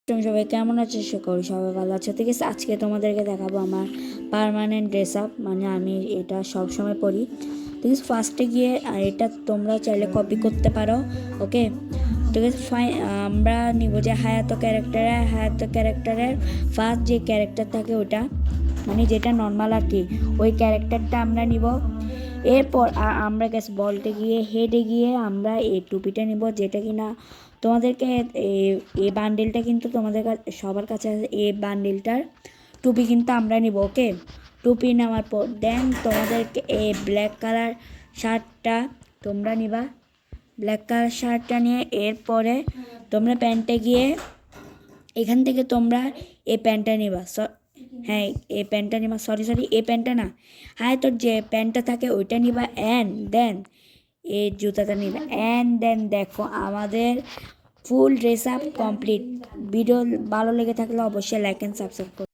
তুমি সবাই কেমন আছো? আশা করি সবাই ভালো আছো। ঠিক আছে, আজকে তোমাদেরকে দেখাবো আমার পার্মানেন্ট ড্রেস আপ, মানে আমি এটা সব সময় পরি। ঠিক আছে, ফার্স্টে গিয়ে আর এটা তোমরা চাইলে কপি করতে পারো। ওকে, ঠিক আছে ফাইন। আমরা নিব যে হায়াতো ক্যারেক্টারের ফার্স্ট যে ক্যারেক্টার থাকে ওটা, মানে যেটা নর্মাল আর কি, ওই ক্যারেক্টারটা আমরা নিব। এরপর আমরা গেছে বলতে গিয়ে হেডে গিয়ে আমরা এই টুপিটা নিব, যেটা কিনা তোমাদেরকে এই বান্ডেলটা কিন্তু তোমাদের সবার কাছে আছে। এই বান্ডেলটার টুপি কিন্তু আমরা নিব। ওকে, টুপি নেওয়ার পর দেন তোমাদেরকে এই ব্ল্যাক কালার শার্টটা তোমরা নিবা। ব্ল্যাক কালার শার্টটা নিয়ে এরপরে তোমরা প্যান্টে গিয়ে এখান থেকে তোমরা এই প্যান্টটা নিবা। হ্যাঁ, এই প্যান্টটা নিবা, সরি এই প্যান্টটা না, হ্যাঁ তোর যে প্যান্টটা থাকে ওইটা নিবা। অ্যান্ড দেন এই জুতাটা নিবা। অ্যান্ড দেন দেখো আমাদের ফুল ড্রেস আপ কমপ্লিট। ভিডিও ভালো লেগে থাকলে অবশ্যই লাইক অ্যান্ড সাবস্ক্রাইব করো।